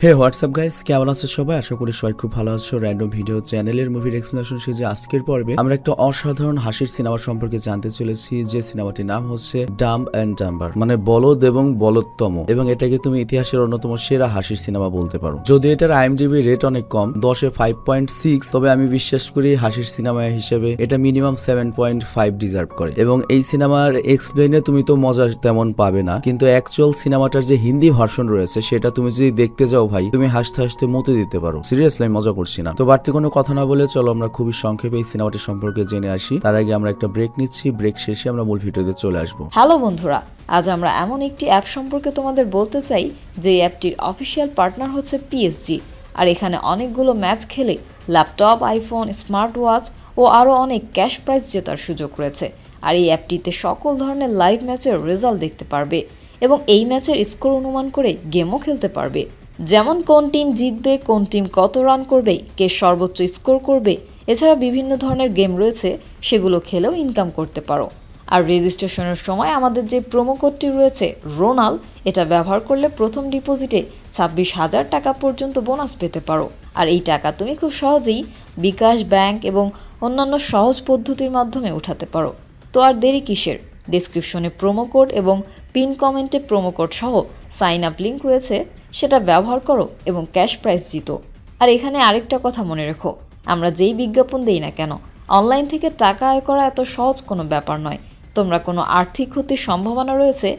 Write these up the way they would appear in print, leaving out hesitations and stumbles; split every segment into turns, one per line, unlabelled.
হে WhatsApp guys, কেমন আছো সবাই? আশা করি সবাই খুব ভালো আছো। র্যান্ডম ভিডিও চ্যানেলের মুভির এক্সপ্লেনেশন সিরিজে আজকের পর্বে আমরা একটা অসাধারণ হাসির সিনেমা সম্পর্কে জানতে চলেছি, যে সিনেমাটির নাম হচ্ছে ডাম্ব অ্যান্ড ডাম্বার, মানে বলদ এবং বলদতম, এবং এটাকে তুমি ইতিহাসের অন্যতম সেরা হাসির সিনেমা বলতে পারো। যদি এটার IMDb রেট অনেক কম, 10-এ 5.6, তবে আমি বিশ্বাস করি হাসির সিনেমা হিসেবে এটা মিনিমাম 7.5 ডিজার্ভ করে। এবং এই সিনেমার এক্সপ্লেনে তুমি তো মজা তেমন পাবে না, কিন্তু অ্যাকচুয়াল সিনেমাটার যে হিন্দি ভার্সন রয়েছে সেটা তুমি যদি দেখতে যাও ভাই, তুমি হাসতে হাসতে মতে দিতে পারো। সিরিয়াসলি আমি মজা করছি না। তো বাড়তি কোনো কথা না বলে চলো আমরা খুবই সংক্ষেপে এই সিনেমাটি সম্পর্কে জেনে আসি। তার আগে আমরা একটা ব্রেক নিচ্ছি, ব্রেক শেষে আমরা মূল ভিডিওতে চলে আসবো।
হ্যালো বন্ধুরা, আজ আমরা এমন একটি অ্যাপ সম্পর্কে তোমাদের বলতে চাই যে অ্যাপটির অফিসিয়াল পার্টনার হচ্ছে PSG, আর এখানে অনেকগুলো ম্যাচ খেলে ল্যাপটপ, আইফোন, স্মার্ট ওয়াচ ও আরও অনেক ক্যাশ প্রাইজ জেতার সুযোগ রয়েছে। আর এই অ্যাপটিতে সকল ধরনের লাইভ ম্যাচের রেজাল্ট দেখতে পারবে এবং এই ম্যাচের স্কোর অনুমান করে গেমও খেলতে পারবে, যেমন কোন টিম জিতবে, কোন টিম কত রান করবে, কে সর্বোচ্চ স্কোর করবে। এছাড়া বিভিন্ন ধরনের গেম রয়েছে, সেগুলো খেলেও ইনকাম করতে পারো। আর রেজিস্ট্রেশনের সময় আমাদের যে প্রোমো কোডটি রয়েছে রোনাল, এটা ব্যবহার করলে প্রথম ডিপোজিটে 26,000 টাকা পর্যন্ত বোনাস পেতে পারো। আর এই টাকা তুমি খুব সহজেই বিকাশ, ব্যাংক এবং অন্যান্য সহজ পদ্ধতির মাধ্যমে উঠাতে পারো। তো আর দেরি কিসের? ডেসক্রিপশনে প্রোমো কোড এবং পিন কমেন্টে প্রোমো কোড সহ সাইন আপ লিঙ্ক রয়েছে, সেটা ব্যবহার করো এবং ক্যাশ প্রাইজ জিতো। আর এখানে আরেকটা কথা মনে রেখো, আমরা যেই বিজ্ঞাপন দেই না কেন, অনলাইন থেকে টাকা আয় করা এত সহজ কোনো ব্যাপার নয়। তোমরা কোনো আর্থিক ক্ষতির সম্ভাবনা রয়েছে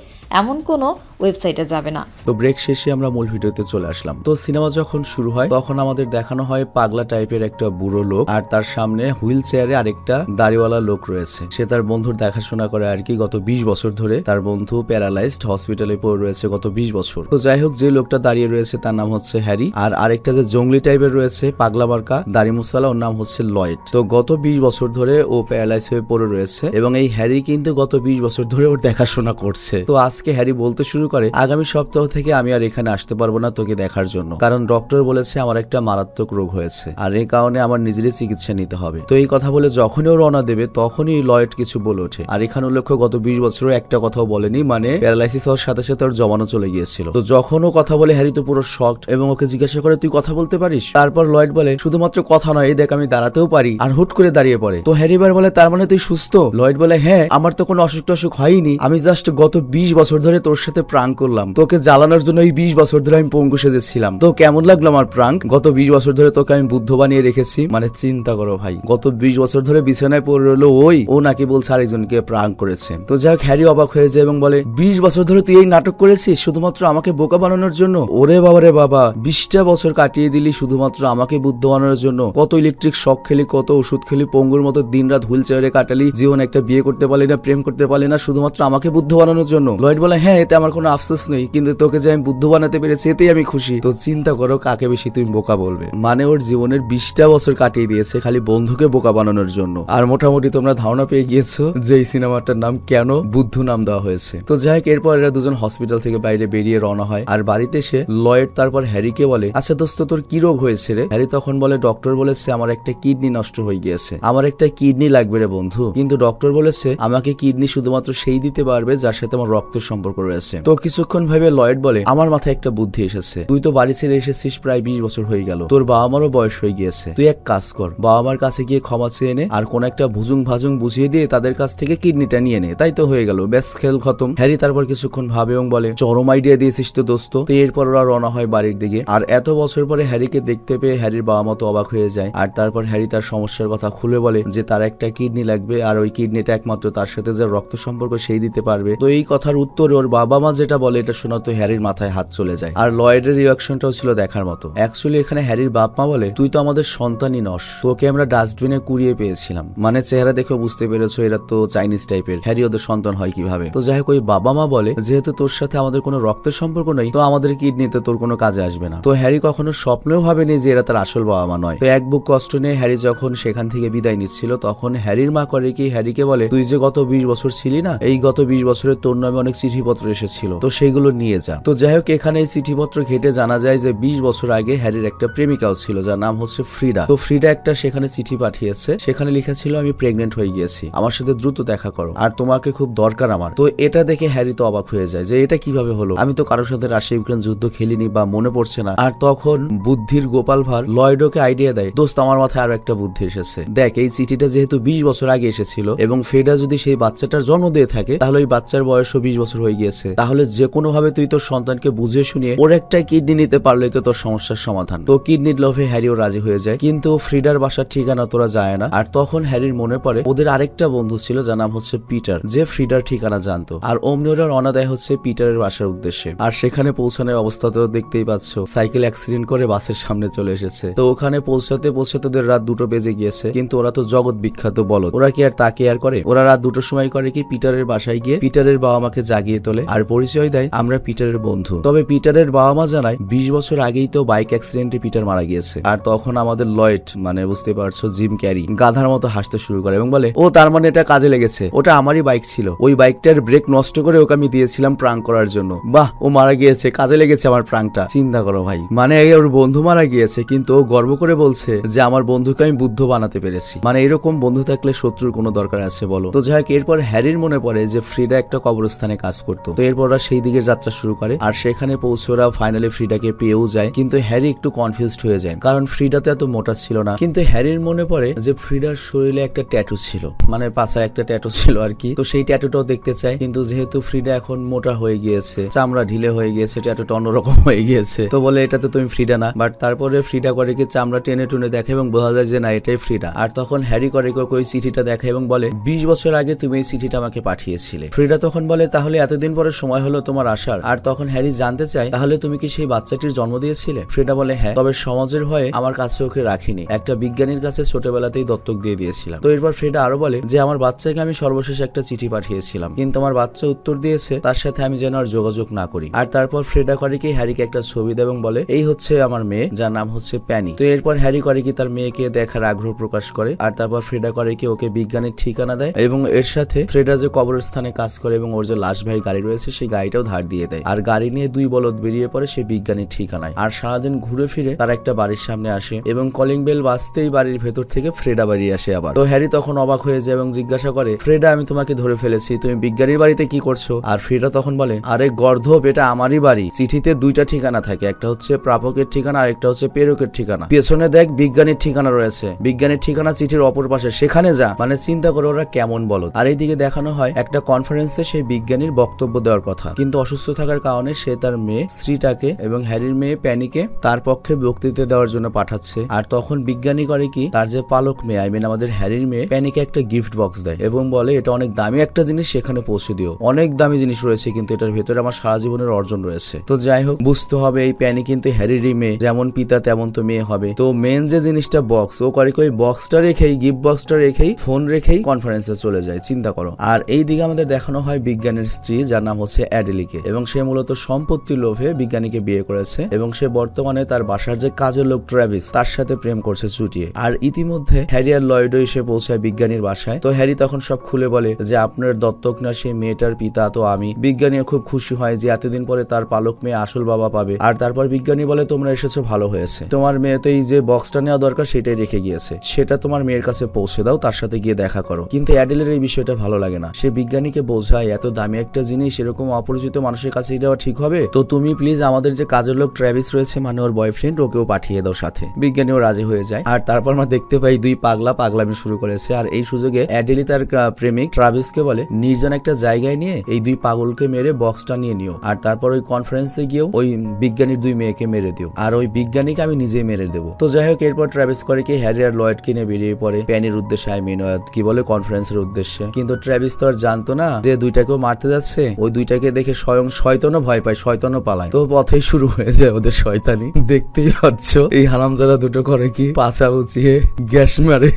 এমন কোনো ওয়েবসাইটে যাবে না।
তো ব্রেক শেষে আমরা মূল ভিডিওতে চলে আসলাম। তো সিনেমা যখন শুরু হয় তখন আমাদের দেখানো হয় পাগলা টাইপের একটা বুড়ো লোক, আর তার সামনে হুইল চেয়ারে আরেকটা দাড়িওয়ালা লোক রয়েছে। সে তার বন্ধুর দেখাশোনা করে আর কি। গত 20 বছর ধরে তার বন্ধু প্যারালাইজড হসপিটালে পড়ে রয়েছে গত 20 বছর। তো যাই হোক, যে লোকটা দাঁড়িয়ে রয়েছে তার নাম হচ্ছে হ্যারি, আর আরেকটা যে জঙ্গলি টাইপের রয়েছে পাগলা মার্কা দাড়ি মুসালা, ওর নাম হচ্ছে লয়েড। তো গত 20 বছর ধরে ও প্যারালাইজ হয়ে পড়ে রয়েছে এবং এই হ্যারি কিন্তু গত 20 বছর ধরে ওর দেখাশোনা করছে। তো আজকে হ্যারি বলতে শুরু করে, আগামী সপ্তাহ থেকে আমি আর এখানে আসতে পারবো না তোকে দেখার জন্য, কারণ ডক্টর বলেছে আমার একটা মারাত্মক রোগ হয়েছে আর এই কারণে আমার নিজেরই চিকিৎসা নিতে হবে। তো এই কথা বলে যখনই ও রওনা দেবে তখনই লয়েড কিছু বলে ওঠে। আর এখানে উল্লেখ্য গত 20 বছরও একটা কথাও বলেনি, মানে প্যারালাইসিস হওয়ার সাথে সাথে ওর জমানো চলে গিয়েছিল। তো যখন ও কথা বলে হ্যারি তো পুরো শকড এবং ওকে জিজ্ঞাসা করে তুই কথা বলতে পারিস? তারপর লয়েড বলে শুধুমাত্র কথা নয়, এই দেখ আমি দাঁড়াতেও পারি। আর হুট করে দাঁড়িয়ে পড়ে। তো হ্যারি বার বলে তার মানে তুই সুস্থ? লয়েড বলে হ্যাঁ, আমার তো কোনো অসুখ টসুখ হয়নি, আমি জাস্ট গত 20 বছর ধরে তোর সাথে প্রাঙ্ক করলাম, তোকে জ্বালানোর জন্য এই 20 বছর ধরে আমি পঙ্গু সেজেছিলাম। তো কেমন লাগলো আমার প্রাঙ্ক? গত 20 বছর ধরে তোকে আমি বুদ্ধ বানিয়ে রেখেছি, মানে চিন্তা করো ভাই, গত 20 বছর ধরে বিছানায় পড়ে রইলো ও নাকি বলছে আরেকজনকে প্রাঙ্ক করেছে। তো যাক, হ্যারি অবাক হয়ে যায় এবং বলে 20 বছর ধরে তুই এই নাটক করেছিস শুধুমাত্র আমাকে বোকা বানানোর জন্য? ওরে বাবা রে বাবা, 20টা বছর কাটিয়ে দিলি শুধুমাত্র আমাকে বুদ্ধ বানানোর জন্য। কত ইলেকট্রিক শক খেলি, কত ওষুধ খেলি, পঙ্গুর মতো দিন রাত হুইল চেয়ারে কাটালি, জীবন একটা বিয়ে করতে পারলি না, প্রেম করতে পারলি না, শুধুমাত্র আমাকে বুদ্ধ বানানোর জন্য। লয়েড বলে হ্যাঁ, এতে আমার কোনো আফসোস নেই, কিন্তু তোকে যে আমি বুদ্ধ বানাতে পেরেছি এতেই আমি খুশি। তো চিন্তা করো কাকে বেশি তুমি বোকা বলবে। মানে ওর জীবনের 20টা বছর কাটিয়ে দিয়েছে খালি বন্ধুকে বোকা বানানোর জন্য। আর মোটামুটি তোমরা ধারণা পেয়ে গিয়েছো যে এই সিনেমাটার নাম কেন বুদ্ধ নাম দেওয়া হয়েছে। তো যাই হোক, এরপর এরা দুজন হসপিটাল থেকে বাইরে বেরিয়ে রওনা হয়। আর বাড়িতে এসে লয়েড তারপর হ্যারিকে বলে আচ্ছা দোস্ত, তোর কি রোগ হয়েছে রে? হ্যারি তখন বলে ডক্টর বলেছে আমার একটা কিডনি নষ্ট হয়ে গিয়েছে, আমার একটা কিডনি লাগবে রে বন্ধু, কিন্তু ডক্টর বলেছে আমাকে কিডনি শুধুমাত্র সেই দিতে পারবে যার সাথে আমার রক্তের সম্পর্ক রয়েছে। তো কিছুক্ষণ ভেবে লয়েড বলে আমার মাথায় একটা বুদ্ধি এসেছে, তুই তো বাড়ি ছেড়ে এসেছিস প্রায় 20 বছর হয়ে গেল, তোর বাবা মারও বয়স হয়ে গিয়েছে, তুই এক কাজ কর, বাবা মার কাছে গিয়ে ক্ষমা চেয়ে নে আর কোন একটা ভুজুং ভাজুং বুঝিয়ে দিয়ে তাদের কাছ থেকে কিডনিটা নিয়ে নে, তাই তো হয়ে গেল, ব্যাস খেল খতম। হ্যারি তারপর কিছুক্ষণ ভাবে এবং বলে চরম আইডিয়া দিয়েছিস তো দোস্ত। তো এরপর ওরা রওনা হয় বাড়ির দিকে। আর এত বছর পরে হ্যারিকে দেখতে পেয়ে হ্যারির বাবা মা তো অবাক হয়ে যায়। আর তারপর হ্যারি তার সমস্যার কথা খুলে বলে যে তার একটা কিডনি লাগবে আর ওই কিডনিটা একমাত্র তার সাথে যে রক্ত সম্পর্ক সেই দিতে পারবে। তো এই কথার উত্তরে ওর বাবা মা যেটা বলে এটা শোনা তো হ্যারির মাথায় হাত চলে যায়। আর লয়েডের রিঅ্যাকশনটাও ছিল দেখার মতো। অ্যাকচুয়ালি এখানে হ্যারির বাপ মা বলে তুই তো আমাদের সন্তানই নস, তোকে আমরা ডাস্টবিনে কুড়িয়ে পেয়েছিলাম, মানে চেহারা দেখে বুঝতে পেরেছো এরা তো চাইনিজ টাইপের, হ্যারি ওদের সন্তান হয় কিভাবে। তো যাই হোক, ওই বাবা মা বলে যেহেতু তোর সাথে আমাদের কোনো রক্তের সম্পর্ক নেই তো আমাদের কিডনিতে তোর কোনো কাজে আসবে না। তো হ্যারি কখনো স্বপ্নেও ভাবেনি যে এরা তার আসল বাবা মা নয়। তো এক বুক কষ্ট নিয়ে হ্যারি যখন সেখান থেকে বিদায় নিচ্ছিল তখন হ্যারির মা করে কি হ্যারিকে বলে তুই যে গত 20 বছর ছিলি না, এই গত 20 বছরের তোর নামে অনেক চিঠিপত্র এসেছিল, তো সেইগুলো নিয়ে যা। তো যাই হোক, এখানে এই চিঠিপত্র ঘেটে জানা যায় যে 20 বছর আগে হ্যারির একটা প্রেমিকাও ছিল যার নাম হচ্ছে ফ্রিডা। তো ফ্রিডা একটা সেখানে চিঠি পাঠিয়েছে, সেখানে লেখা ছিল আমি প্রেগনেন্ট হয়ে গিয়েছি, আমার সাথে দ্রুত দেখা করো, আর তোমাকে খুব দরকার আমার। তো এটা দেখে হ্যারি তো অবাক হয়ে যায় যে এটা কিভাবে হলো, আমি তো কারোর সাথে রাশিয়া ইউক্রেন যুদ্ধ খেলিনি বা মনে পড়ছে না। আর তখন বুদ্ধির গোপাল ভাঁড় লয়েডোকে আইডিয়া দেয়, দোস্ত আমার মাথায় আরো একটা বুদ্ধি এসেছে, দেখ এই চিঠিটা যেহেতু 20 বছর আগে এসেছিল এবং ফ্রিডা যদি সেই বাচ্চাটার জন্ম দিয়ে থাকে তাহলে ওই বাচ্চার বয়সও 20 বছর হয়ে গিয়েছে, তাহলে যে কোনো ভাবে তুই তোর সন্তানকে বুঝিয়ে শুনিয়ে ওর একটা কিডনি নিতে পারলে তো তোর সমস্যার সমাধান। তো কিডনির লোভে হ্যারিও রাজি হয়ে যায়, কিন্তু ফ্রিডার বাসার ঠিকানা তোরা যায় না। আর তখন হ্যারির মনে পড়ে ওদের আরেকটা বন্ধু ছিল যার নাম হচ্ছে পিটার, যে ফ্রিডার ঠিকানা জানতো। আর অমনি ওরা রওনা দেয় হচ্ছে পিটারের বাসার উদ্দেশ্যে। আর সেখানে পৌঁছানোর অবস্থাতেও দেখতেই পাচ্ছ সাইকেল অ্যাক্সিডেন্ট করে বাসের সামনে চলে এসেছে। তো ওখানে পৌঁছাতে ওদের রাত 2টো বেজে গিয়েছে, কিন্তু ওরা তো জগৎ বিখ্যাত বলদ, ওরা কি আর তাকে আর করে? ওরা রাত 2টোর সময় করে কি পিটারের বাসায় গিয়ে পিটারের বাবা মাকে জাগিয়ে তোলে আর পরিচয় দেয় আমরা পিটারের বন্ধু। তবে পিটারের বাবা মা জানায় 20 বছর আগেই তো বাইক অ্যাক্সিডেন্টে পিটার মারা গিয়েছে। আর তখন আমাদের লয়েড, মানে বুঝতে পারছো জিম ক্যারি, গাধার মতো হাসতে শুরু করে এবং বলে ও তার মানে এটা কাজে লেগেছে, ওটা আমারই বাইক ছিল, ওই বাইকটার ব্রেক নষ্ট করে ওকে আমি দিয়েছিলাম প্রাঙ্ক করার জন্য। বাহ, ও মারা গিয়েছে, কাজে লেগেছে আমার প্রাঙ্কটা। চিন্তা করো ভাই, মানে ওর বন্ধু মারা গিয়েছে কিন্তু ও গর্ব করে বলছে যে আমার বন্ধুকে আমি বুদ্ধ বানাতে পেরেছি। মানে এরকম বন্ধু থাকলে শত্রুর কোনো দরকার আছে বলো? তো যাই হোক, এরপর হ্যারির মনে পড়ে যে ফ্রিডা একটা কবরস্থানে কাজ করতো। তো এরপর ওরা সেই দিকে যাত্রা শুরু করে আর সেখানে পৌঁছে ওরা ফাইনালি ফ্রিডাকে পেয়েও যায়। কিন্তু হ্যারি একটু কনফিউজড হয়ে যায় কারণ ফ্রিডা তো এত মোটা ছিল না। কিন্তু হ্যারির মনে পড়ে যে ফ্রিডার শরীরে একটা ট্যাটু ছিল, মানে পাছায় একটা ট্যাটু ছিল আর কি। তো সেই ট্যাটুটাও দেখতে চায়, কিন্তু যেহেতু ফ্রিডা এখন মোটা হয়ে গিয়েছে, চামড়া ঢিলে হয়ে গিয়েছে, ট্যাটুটা অন্যরকম হয়ে গিয়েছে, তো বলে এটা তো তুমি ফ্রিডা না। বাট তারপরে ফ্রিডা করে কি চামড়া টেনে টুনে দেখে এবং বোঝা যায় যে না এটাই ফ্রিডা। আর তখন হ্যারি করে ওই চিঠিটা দেখে এবং বলে 20 বছর আগে তুমি এই চিঠিটা আমাকে পাঠিয়েছিলে। ফ্রিডা তখন বলে তাহলে এতদিন পরে সময় হলো তোমার আসার? আর তখন হ্যারি জানতে চায় তাহলে তুমি কি সেই বাচ্চাটির জন্ম দিয়েছিলে? ফ্রিডা বলে হ্যাঁ, তবে সমাজের ভয়ে আমার কাছে ওকে রাখিনি, একটা বিজ্ঞানীর কাছে ছোটবেলাতেই দত্তক দিয়ে দিয়েছিলাম। তো এরপর ফ্রিডা আরো বলে যে আমার বাচ্চাকে আমি সর্বশেষ একটা চিঠি পাঠিয়েছিলাম, কিন্তু আমার বাচ্চা উত্তর দিয়েছে তার সাথে আমি যেন আর যোগাযোগ না করি। আর তারপর ফ্রিডা করে কি হ্যারিকে একটা ছবি দেয় এবং বলে এই হচ্ছে আমার মেয়ে যার নাম হচ্ছে প্যানি। তো এরপর হ্যারি করে কি তার মেয়েকে দেখার আগ্রহ প্রকাশ করে। আর তারপর ফ্রিডা করে কি ওকে বিজ্ঞানীর ঠিকানা দেয় এবং এর সাথে ফ্রিডা যে কবরস্থানে কাজ করে এবং ওর যে লাশ ভাই গাড়ি রয়েছে সেই গাড়িটাও ধার দিয়ে দেয়। আর গাড়ি নিয়ে 2 বলদ বেরিয়ে পড়ে সেই বিজ্ঞানীর ঠিকানায়। আর সারাদিন ঘুরে ফিরে তার একটা বাড়ির সামনে আসে এবং কলিং বেল বাজতেই বাড়ির ভেতর থেকে ফ্রিডা বাড়ি আসে আবার। তো হ্যারি তখন অবাক হয়ে যায় এবং জিজ্ঞাসা করে ফ্রিডা আমি তোমাকে ধরে ফেলেছি, তুমি বিজ্ঞানীর বাড়িতে কি করছো? আর ফ্রিডা তখন বলে আরে গর্ধপ, এটা আমারই বাড়ি। চিঠিতে 2টা ঠিকানা থাকে, একটা হচ্ছে প্রাপকের ঠিকানা আর একটা হচ্ছে প্রেরকের ঠিকানা। পেছনে দেখ বিজ্ঞানীর ঠিকানা রয়েছে, বিজ্ঞানীর ঠিকানা চিঠির অপর পাশে, সেখানে যা। মানে চিন্তা করে ওরা কেমন বলো। আর এইদিকে দেখানো হয় একটা কনফারেন্সে সেই বিজ্ঞানীর বক্তব্য দেওয়ার কথা, কিন্তু অসুস্থ থাকার কারণে সে তার মেয়ে শ্রীটাকে এবং হ্যারির মেয়ে প্যানিকে তার পক্ষে বক্তৃতা দেওয়ার জন্য পাঠাচ্ছে। আর তখন বিজ্ঞানী করে কি তার যে পালক মেয়ে, আই মিন আমাদের হ্যারির মেয়ে প্যানিকে একটা গিফট বক্স দেয় এবং বলে এটা অনেক দামি একটা জিনিস, সেখানে পৌঁছে দিও, অনেক দামি জিনিস রয়েছে কিন্তু এটার ভেতরে আমার সারা জীবনের অর্জন রয়েছে। তো যাই হোক, বুঝতে হবে এই প্যানি কিন্তু হ্যারিরই মেয়ে, যেমন পিতা তেমন তো মেয়ে হবে। তো মেন যে জিনিসটা বক্স, ও করে ওই বক্সটা রেখেই, গিফট বক্সটা রেখেই, ফোন রেখেই কনফারেন্সে চলে যায়। চিন্তা করো। আর এই দিকে আমাদের দেখানো হয় বিজ্ঞানীর স্ত্রী যার নাম হচ্ছে অ্যাডেলিকে, এবং সে মূলত সম্পত্তির লোভে বিজ্ঞানীকে বিয়ে করেছে এবং সে বর্তমানে তার বাসার যে কাজের লোক ট্রাভিস তার সাথে প্রেম করছে চুটিয়ে। আর ইতিমধ্যে হ্যারি আর লয়েডও এসে পৌঁছায় বিজ্ঞানীর বাসায়। তো হ্যারি তখন সব খুলে বলে যে আপনার দত্তক না সেই মেয়েটার পিতা তো আমি। বিজ্ঞানীও খুব খুশি হয় যে এতদিন পরে তার পালক মেয়ে আসল বাবা পাবে। আর তারপর বিজ্ঞানী বলে তোমরা এসেছো ভালো হয়েছে, তোমার মেয়ে তো এই যে বক্সটা নেওয়া দরকার সেটাই রেখে গিয়েছে, সেটা তোমার মেয়ের কাছে পৌঁছে দাও, তার সাথে গিয়ে দেখা করো। কিন্তু অ্যাডেলের এই বিষয়টা ভালো লাগে না, সে বিজ্ঞানীকে বোঝায় এত দামি একটা জিনিস এরকম অপরিচিত মানুষের কাছে দেওয়া ঠিক হবে? তো তুমি প্লিজ আমাদের যে কাজের লোক ট্রাভিস রয়েছে, মানে ওর বয়ফ্রেন্ড, ওকেও পাঠিয়ে দাও সাথে। বিজ্ঞানীও রাজি হয়ে যায়। আর তারপর আমরা দেখতে পাই 2 পাগলা পাগলামি শুরু করেছে। আর এই সুযোগে অ্যাডেলি তার প্রেমিক ট্রাভিসকে বলে নির্জন একটা জায়গায় নিয়ে এই 2 পাগলকে মেরে বক্সটা নিয়ে নিও, আর তারপর ওই কনফারেন্সে গিয়েও ওই বিজ্ঞানীর 2 মেয়েকে মেরে দিও, আর ওই বিজ্ঞানীকে আমি নিজেই মেরে দেবো। তো যাই হোক, এরপর ট্রাভিস করে কি হ্যারি আর লয়েডকে নিয়ে বেরিয়ে পড়ে প্যানির উদ্দেশ্যে, আই মিন কি বলে কনফারেন্সের উদ্দেশ্যে। কিন্তু ট্রাভিস তো আর জানতো না যে 2টাকেও মারতে যাচ্ছে। ওই 2টাকে দেখে স্বয়ং শয়তানও ভয় পায়, শয়তানও পালায়। তো পথেই শুরু হয়ে যায় ওদের শয়তানি। দেখতেই পাচ্ছ এই হারামজাদা দুটো করে কি পাছা উঁচিয়ে গ্যাস মারে,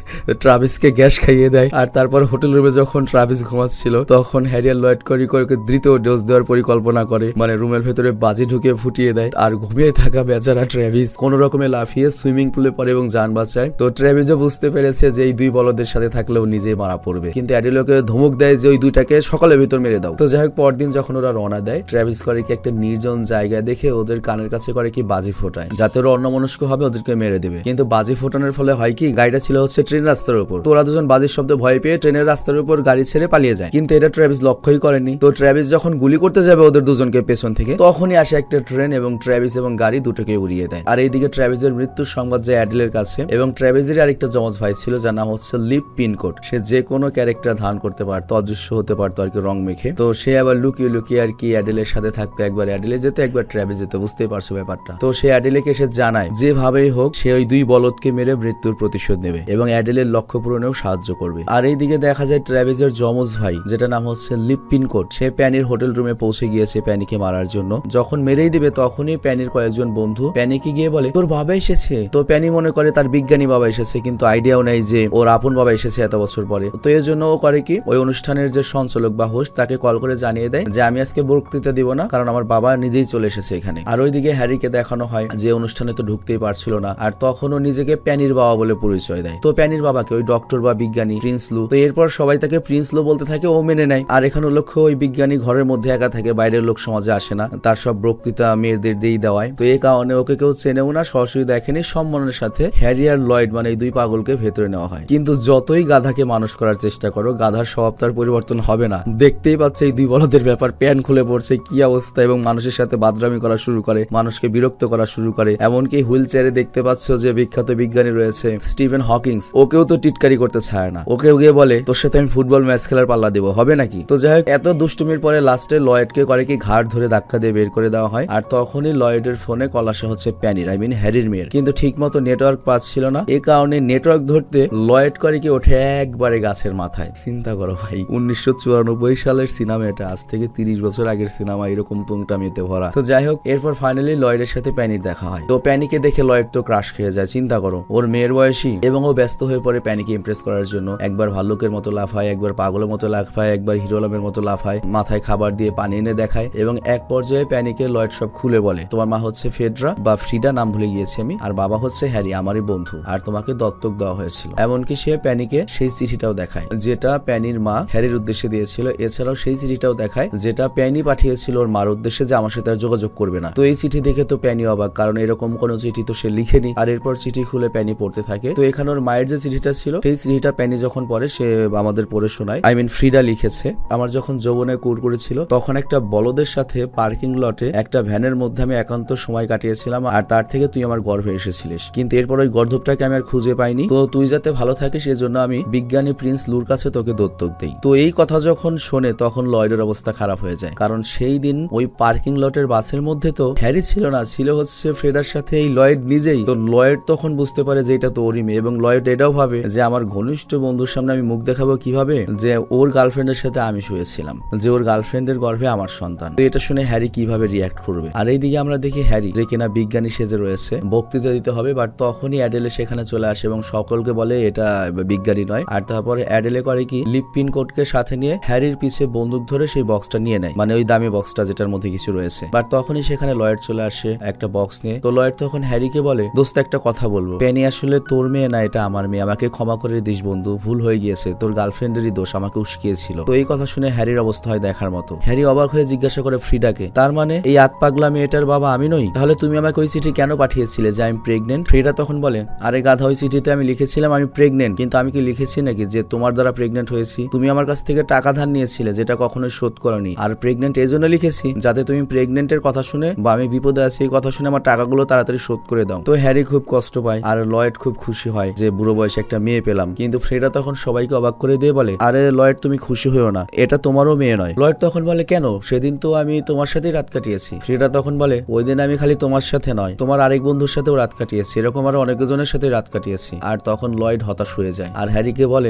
ট্রাভিসকে গ্যাস খাইয়ে দেয়। আর তারপর হোটেল রুমে যখন ট্রাভিস ঘুমাচ্ছিল তখন হ্যারি আর লয়েড করে দ্রুত ডোজ দেওয়ার পরিকল্পনা করে, মানে রুমের ভেতরে বাজি ঢুকে ফুটিয়ে দেয়। আর ঘুমিয়ে থাকা বেচারা ট্রাভিস কোন রকমে লাফিয়ে সুইমিং পুলে পড়ে এবং জান বাঁচায়। তো ট্রাভিসও বুঝতে পেরেছে যে এই 2 বলদের সাথে থাকলেও নিজেই মারা পড়বে, কিন্তু অ্যাডেলিকে ধমক দেয় যে ওই 2টাকে সকালের ভিতর মেরে দাও। তো যাই হোক, পরদিন যখন ওরা ওরা রওনা দেয়। ট্রাভিস করে কি একটা নির্জন জায়গা দেখে ওদের কানের কাছে করে কি বাজি ফোটায়, যাতে ওরা অন্যমনস্ক হবে ওদেরকে মেরে দেবে। কিন্তু বাজি ফোটানোর ফলে হয় কি, গাড়িটা ছিল হচ্ছে ট্রেন রাস্তার উপর। তো ওরা দুজন বাজির শব্দে ভয় পেয়ে ট্রেনের রাস্তার উপর গাড়ি ছেড়ে পালিয়ে যায়। কিন্তু এটা ট্রাভিস লক্ষ্যই করেনি। তো ট্রাভিস যখন গুলি করতে যাবে ওদের দুজনকে পেছন থেকে, তখনই আসে একটা ট্রেন এবং ট্রাভিস এবং গাড়ি দুটোকে উড়িয়ে দেয়। আর এইদিকে ট্রাভিসের মৃত্যুর সংবাদ যায় অ্যাডেলের কাছে। এবং ট্রাভিসের আরেকটা জমজ ভাই ছিল যার নাম হচ্ছে লিপ পিনকোড। সে যে কোনো ক্যারেক্টার ধারণ করতে পারতো, অদৃশ্য হতে পারতো আর কি রং মেখে। তো সে আবার লুকিয়ে লুকিয়ে আর কি অ্যাডেলের সাথে থাকতো। একবার অ্যাডেলে যেতে, একবার ট্রাভিস যেতে, বুঝতেই পারছো ব্যাপারটা। তো সে অ্যাডেলেকে এসে জানায় যেভাবেই হোক সে ওই দুই বলদকে মেরে মৃত্যুর প্রতিশোধ নেবে এবং অ্যাডেলের লক্ষ্য পূরণেও সাহায্য করবে। আর এইদিকে দেখা যায় ট্রাভিসের জমজ ভাই যেটা নাম হচ্ছে লিপ পিনকোড, সে প্যানির হোটেল রুমে পৌঁছে গিয়েছে প্যানিকে মারার জন্য। যখন মেরেই দিবে তখনই প্যানির কয়েকজন বন্ধু প্যানিকে গিয়ে বলে তোর বাবা এসেছে। তো প্যানি মনে করে তার বিজ্ঞানী বাবা এসেছে, কিন্তু আইডিয়াও নেই যে ওর আপন বাবা এসেছে এত বছর পরে। তো এর জন্য ও করে কি, ওই অনুষ্ঠানের যে সঞ্চালক বা হোস্ট তাকে কল করে জানিয়ে দেয় যে আমি আজকে বক্তৃতা দিব না, কারণ আমার বাবা নিজেই চলে এসেছে এখানে। আর ওইদিকে হ্যারিকে দেখানো হয় যে অনুষ্ঠানে তো ঢুকতেই পারছিল না, আর তখনও নিজেকে প্যানির বাবা বলে পরিচয় দেয়। তো প্যানির বাবাকে ওই ডক্টর বা বিজ্ঞানী প্রিন্স লু। তো এরপর সবাই তাকে প্রিন্স লু বলতে থাকে, ও মেনে নেয়। আর এখানে লক্ষ্য ওই বিজ্ঞানী ঘরের মধ্যে একা থাকে, বাইরের লোক সমাজে আসে না, তার সব বক্তৃতা মেয়েদের দিয়েই দেওয়ায়। তো এই কারণে ওকে কেউ চেনেও না, সরাসরি দেখেনি। সম্মানের সাথে হ্যারি আর লয়েড মানে এই দুই পাগলকে ভেতরে নেওয়া হয়। কিন্তু যতই গাধাকে মানুষ করার চেষ্টা করো, গাধার স্বভাব তার পরিবর্তন হবে না। দেখতেই পাচ্ছে এই দুই বলদের ব্যাপার, প্যান খুলে পড়ছে কি অবস্থা, এবং মানুষের সাথে বাদরামি করা শুরু করে, মানুষকে বিরক্ত করা শুরু করে। এমনকি হুইল চেয়ারে দেখতে পাচ্ছ যে বিখ্যাত বিজ্ঞানী রয়েছে স্টিফেন হকিংস, ওকেও তো টিটকারি করতে ছায় না। ওকে গিয়ে বলে তোর সাথে আমি ফুটবল ম্যাচ খেলার পাল্লা দেবো, হবে নাকি? তো যাই হোক, এত দুষ্টুমির পরে লাস্টে লয়েডকে করে কি ঘাড় ধরে ধাক্কা দিয়ে বের করে দেওয়া হয়। আর তখনই লয়েডের ফোনে কল আসে হচ্ছে প্যানির, আই মিন হ্যারির মেয়ের। কিন্তু ঠিক মতো নেটওয়ার্ক পাচ্ছিল না, এ কারণে নেটওয়ার্ক ধরতে লয়েড করে কি ওঠে একবারে গাছের মাথায়। চিন্তা করো ভাই, 1994 সালের সিনেমা এটা, আজ থেকে 30 বছর আগের সিনেমা, এরকম তুংটামিতে ভরা। তো যাই হোক, এরপর ফাইনালি লয়েডের সাথে প্যানির দেখা হয়। তো প্যানিকে দেখে লয়েড তো ক্রাশ খেয়ে যায়। চিন্তা করো, ওর মেয়ের বয়সী, এবং ও ব্যস্ত হয়ে পড়ে প্যানিকে ইমপ্রেস করার জন্য। একবার ভাল্লুকের মতো লাফায়, একবার পাগলের মতো লাফায়, একবার হিরোলামের মতো লাফায়, মাথায় খাবার দিয়ে পানি এনে দেখায়। এবং এক পর্যায়ে প্যানিকে লয়েড সব খুলে বলে, তোমার মা হচ্ছে ফেডরা বা ফ্রিডা, নাম ভুলে গিয়েছি আমি, আর বাবা হচ্ছে হ্যারি, আমারই বন্ধু, আর তোমাকে দত্তক দেওয়া হয়েছিল। এমনকি সে প্যানিকে সেই চিঠিটাও দেখায় যেটা প্যানির মা হ্যারির উদ্দেশ্যে দিয়েছিল। এছাড়াও সেই চিঠিটাও দেখায় যেটা প্যানি পাঠিয়েছিল ওর মার উদ্দেশ্যে, যে আমার সাথে আর যোগাযোগ করবে না। তো এই চিঠি দেখে তো প্যানি অবাক, কারণ এরকম কোনো চিঠি তো সে লিখেনি। আর এরপর চিঠি খুলে প্যানি পড়তে থাকে। তো এখানে ওর মায়ের যে চিঠিটা ছিল, সেই চিঠিটা প্যানি যখন পড়ে, সে আমাদের পড়ে শোনায়, আই মিন ফ্রিডা লিখেছে, আমার যখন যৌবনে কুর করেছিল তখন একটা বলদের সাথে পার্কিং লটে একটা ভ্যানের মধ্যে আমি একান্ত সময় কাটিয়েছিলাম, আর তার থেকে তুই আমার গর্ভে এসেছিলিস। কিন্তু এরপর ওই গর্ধবটাকে আমি আর খুঁজে পাইনি। তো তুই যাতে ভালো থাকিস এজন্য আমি বিজ্ঞানী প্রিন্স লুর কাছে তোকে দত্তক দেই। তো এই কথা যখন শোনে তখন লয়েডের অবস্থা খারাপ হয়ে যায়, কারণ সেই দিন ওই পার্কিং লটের বাসের মধ্যে তো হ্যারি ছিল না, ছিল হচ্ছে ফ্রেডার সাথে এই লয়েড নিজেই। তো লয়েড তখন বুঝতে পারে যে এটা তো ওরই মেয়ে, এবং লয়েড এটাও ভাবে যে আমার ঘনিষ্ঠ বন্ধুর সামনে আমি মুখ দেখাবো কিভাবে, যে ওর গার্লফ্রেন্ডের সাথে আমি শুয়েছিলাম, যে ওর গার্লফ্রেন্ডের গর্ভে আমার সন্তান। তো এটা শুনে হ্যারি কিভাবে রিয়াক্ট করবে। আর এইদিকে আমরা দেখি হ্যারি, যে কিনা বিজ্ঞানী সেজে রয়েছে, বক্তৃতা দিতে হবে, বাট তখনই অ্যাডেলে সেখানে চলে আসে এবং সকলকে বলে এটা বিজ্ঞানী নয়। আর তারপরে অ্যাডেলে করে কি, লিপ পিনকোডকে সাথে নিয়ে হ্যারির পিছে বন্দুক ধরে সেই বক্সটা নিয়ে নেয়, মানে ওই দামি বক্সটা যেটার মধ্যে কিছু রয়েছে। বাট তখনই সেখানে লয়েড চলে আসে একটা বক্স নিয়ে। তো লয়েড তখন হ্যারিকে বলে, দোস্ত একটা কথা বলবো, প্যানি আসলে তোর মেয়ে না, এটা আমার মেয়ে, আমাকে ক্ষমা করে দিস বন্ধু, ভুল হয়ে গিয়েছে, তোর গার্লফ্রেন্ডেরই দোষ, আমাকে উস্কিয়েছিল। তো এই কথা শুনে হ্যারির অবস্থা হয় দেখার মতো। হ্যারি অবাক হয়ে জিজ্ঞাসা করে ফ্রিডাকে, তার মানে এই আতপাগলা মেয়েটার বাবা আমি নই? তাহলে তুমি আমাকে ওই চিঠি কেন পাঠিয়েছিলে যে আমি প্রেগনেন্ট? ফ্রিডা তখন বলে, আরে গাধা, ওই চিঠিতে আমি লিখেছিলাম আমি প্রেগনেন্ট, কিন্তু আমি কি লিখেছি নাকি যে তোমার দ্বারা প্রেগনেন্ট হয়েছি? তুমি আমার কাছ থেকে টাকা ধার নিয়েছিলে যেটা কখনোই শোধ করনি, আর প্রেগনেন্ট এই জন্য লিখেছি যাতে তুমি প্রেগনেন্টের কথা শুনে বা আমি বিপদে আছি এই কথা শুনে আমার টাকাগুলো তাড়াতাড়ি শোধ করে দাও। তো হ্যারি খুব কষ্ট পায়, আর লয়েড খুব খুশি হয় যে বুড়ো বয়সে একটা মেয়ে পেলাম। কিন্তু ফ্রিডা তখন সবাইকে অবাক করে দিয়ে বলে, আরে লয়েড তুমি খুশি হয়েও না, এটা তোমারও মেয়ে নয়। লয়েড তখন বলে, কেন? সেদিন তো আমি তোমার সাথেই রাত কাটিয়েছি। ফ্রিডা তখন বলে, ওই দিন আমি খালি তোমার সাথে নয়, তোমার আরেক বন্ধুর সাথেও রাত কাটিয়েছি, এরকম আরো অনেকজনের সাথে রাত কাটিয়েছি। আর তখন লয়েড হতাশ হয়ে যায়, আর হ্যারিকে বলে,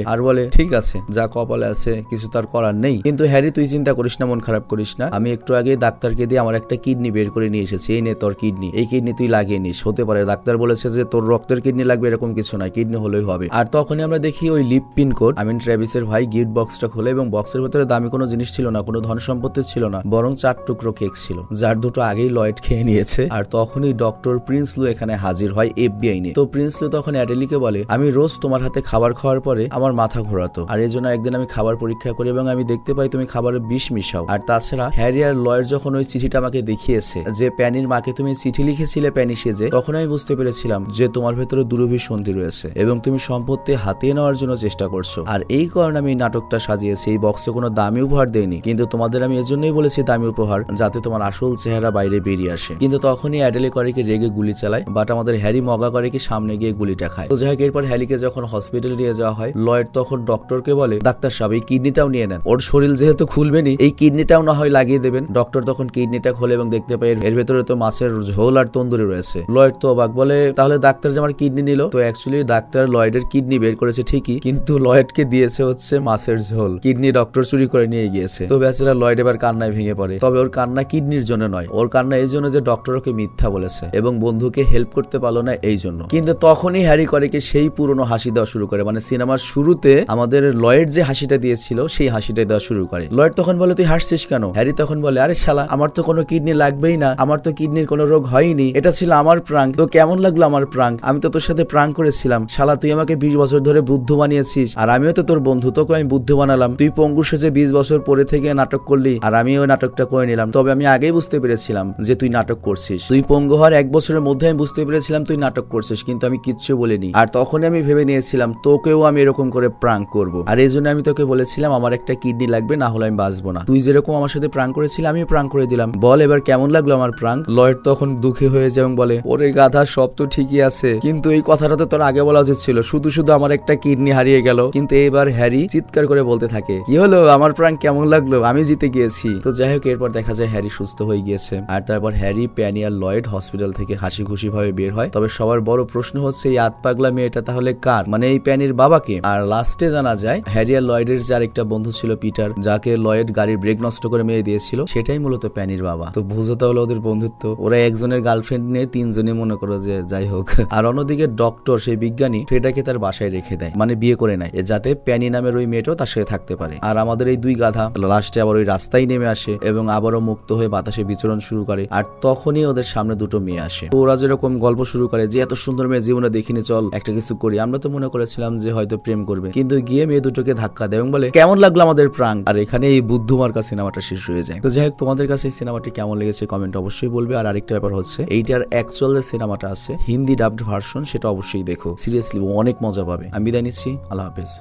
ঠিক আছে, যা কপালে আছে কিছু তার করার নেই। কিন্তু হ্যারি তুই চিন্তা করিস না, মন খারাপ করিস না, আমি একটু আগে ডাক্তারকে দিয়ে আমার একটা কিডনি বের করে নিয়ে এসেছি, এই নে তোর কিডনি, এই কিডনি তুই লাগিয়ে নিস, হতে পারে ডাক্তার বলেছে যে তোর রক্তের কিডনি লাগবে এরকম কিছু না, কিডনি হলেই হবে। আর তখনই আমরা দেখি ওই লিপ পিনকোড, আই মিন ট্রেভিসের ভাই গিফট বক্সটা খোলে, এবং বক্সের ভিতরে দামি কোনো জিনিস ছিল না, কোনো ধন সম্পত্তি ছিল না, বরং 4 টুকরো কেক ছিল, যার দুটো আগেই লয়েড খেয়ে নিয়েছে। আর তখনই ডক্টর প্রিন্স লু এখানে হাজির হয় FBI নিয়ে। তো প্রিন্স লু তখন অ্যাডেলিকে বলে, আমি রোজ তোমার হাতে খাবার খাওয়ার পরে আমার মাথা ঘোরাতো, আর এই জন্য একদিন আমি খাবার পরীক্ষা করি এবং আমি দেখতে পাই তুমি খাবারে বিষ মিশাও, আর তাছাড়া হ্যারি আর লয়েড যখন ওই চিঠিটা আমাকে দেখিয়েছে যে প্যানির মাকে তুমি চিঠি লিখেছিলে প্যানি সেজে, তখন আমি বুঝতে পেরেছিলাম যে তোমার ভেতরে দুরভিসন্ধি রয়েছে এবং তুমি সম্পত্তি হাতিয়ে নেওয়ার জন্য চেষ্টা করছো। আর এই কারণে আমি এই নাটকটা সাজিয়েছি। এই বক্সে কোনো দামি উপহার দেইনি, কিন্তু তোমাদের আমি এজন্যই বলেছি দামি উপহার, যাতে তোমার আসল চেহারা বাইরে বেরিয়ে আসে। কিন্তু তখনই অ্যাডেলে করিকে রেগে গুলি চালায়, বাট আমাদের হ্যারি মগা করিকে সামনে গিয়ে গুলিটা খায়। তো যাই হোক, এরপর হ্যারিকে যখন হসপিটালে নিয়ে যাওয়া হয়, লয়েড তখন ডক্টরকে বলে ডাক্তার সাহেব এই কিডনিটাও নিয়ে নেন, ওর শরীর যেহেতু খুলবেনি এই কিডনিটাও না হয় লাগিয়ে দেবেন। ডক্টর তখন কিডনিটা খোলে এবং দেখতে পায় এর ভেতরে তো মাছের ঝোল আর তন্দুরি রয়েছে। লয়েড তো অবাক, বলে তাহলে ডাক্তার যে আমার কিডনি নিল। তো অ্যাকচুয়ালি ডাক্তার লয়েডের কিডনি বের করেছে ঠিকই, কিন্তু লয়েডকে দিয়েছে হচ্ছে মাছের ঝোল। কিডনি ডক্টর চুরি করে নিয়ে গিয়েছে। তো ব্যাচেলার লয়েড এবার কান্নায় ভেঙে পড়ে। তবে ওর কান্না কিডনির জন্য নয়, ওর কান্না এই জন্য যে ডক্টর ওকে মিথ্যা বলেছে এবং বন্ধুকে হেল্প করতে পারলো না এই জন্য। কিন্তু তখনই হ্যারি করিকে সেই পুরনো হাসি দেওয়া শুরু করে, মানে সিনেমার শুরুতে আমাদের লয়েড যে হাসিটা দিয়েছিল সেই হাসিটা দেওয়া শুরু করে। লয়েড তখন বলে তুই হাসছিস কেন? হ্যারি তখন বলে আরে শালা আমার তো কোনো কিডনি লাগবেই না, আমার তো কিডনির কোনো রোগ হয়নি, এটা ছিল আমার প্রাঙ্ক। তো কেমন লাগলো আমার প্রাঙ্ক? আমি তো তোর সাথে প্রাঙ্ক করেছিলাম শালা, তুই আমাকে 20 বছর ধরে বুদ্ধ বানিয়েছিস আর আমিও তো তোর বন্ধু, তোকে আমি বুদ্ধ বানালাম। তুই পঙ্গু সেজে 20 বছর পরে থেকে নাটক করলি আর আমি ওই নাটকটা করে নিলাম। তবে আমি আগেই বুঝতে পেরেছিলাম যে তুই নাটক করছিস। তুই পঙ্গু হওয়ার 1 বছরের মধ্যে আমি বুঝতে পেরেছিলাম তুই নাটক করছিস, কিন্তু আমি কিচ্ছু বলিনি। আর তখনই আমি ভেবে নিয়েছিলাম তোকেও আমি এরকম করে প্রাঙ্ক করব। আর এই জন্য আমি তোকে বলেছিলাম আমার একটা কিডনি লাগবে, না হলে আমি বাঁচবো না। তুই যেরকম আমার সাথে প্রাঙ্ক করেছিলি আমি প্রাঙ্ক করে দিলাম। বল এবার কেমন লাগলো আমার প্রাঙ্ক? লয়েড তখন দুঃখী হয়ে যায় এবং বলে ওরে গাধা সব তো ঠিকই আছে, কিন্তু এই কথাটা তো তোর আগে বলা উচিত ছিল, শুধু শুধু আমার একটা কিডনি হারিয়ে গেল। কিন্তু এবার হ্যারি চিৎকার করে বলতে থাকে কি হলো আমার প্রাঙ্ক কেমন লাগলো, আমি জিতে গিয়েছি। তো যাই হোক, এরপর দেখা যায় হ্যারি সুস্থ হয়ে গিয়েছে। আর তারপর হ্যারি, প্যানি আর লয়েড হসপিটাল থেকে হাসি খুশি ভাবে বের হয়। তবে সবার বড় প্রশ্ন হচ্ছে এই আতপাগলা মেয়েটা তাহলে কার, মানে এই প্যানির বাবাকে? আর লাস্টে জানা যায় হ্যারি আর লয়েডের যে আরেকটা বন্ধু ছিল পিটার, যাকে লয়েড গাড়ির ব্রেক নষ্ট করে মেরে দিয়েছিল, সেটাই মূলত প্যানির বাবা। তো বুঝো তাহলে ওদের বন্ধুত্ব, ওরা একজনের গার্লফ্রেন্ড নিয়ে 3 জনই মনে করো যে যাই হোক। আর অন্যদিকে ডক্টর সেই বিজ্ঞানী ফ্রেডাকে তার বাসায় রেখে দেয়, মানে বিয়ে করে নেয়, যাতে প্যানি নামের ওই মেয়েটাও তার সাথে থাকতে পারে। আর আমাদের এই 2 গাধা লাস্টে আবার ওই রাস্তায় নেমে আসে এবং আবারও মুক্ত হয়ে বাতাসে বিচরণ শুরু করে। আর তখনই ওদের সামনে 2 মেয়ে আসে। তো ওরা যেরকম গল্প শুরু করে যে এত সুন্দর মেয়ে জীবনে দেখিনি, চল একটা কিছু করি। আমরা তো মনে করেছিলাম যে হয়তো প্রেম করবে, কিন্তু গিয়ে মেয়ে দুটোকে ধাক্কা দেয় এবং বলে কেমন লাগলো আমাদের প্রাঙ্ক। আর এখানে এই বুদ্ধমার্কা সিনেমাটা শেষ হয়ে যায়। তো যাই হোক, তোমাদের কাছে এই সিনেমাটি কেমন লেগেছে কমেন্ট অবশ্যই বলবে। আর আরেকটা ব্যাপার হচ্ছে এইটার অ্যাকচুয়াল যে সিনেমাটা আছে হিন্দি ডাবড ভার্সন, সেটা অবশ্যই দেখো, সিরিয়াসলি অনেক মজা পাবে। আমি বিদায় নিচ্ছি, আল্লাহ হাফেজ।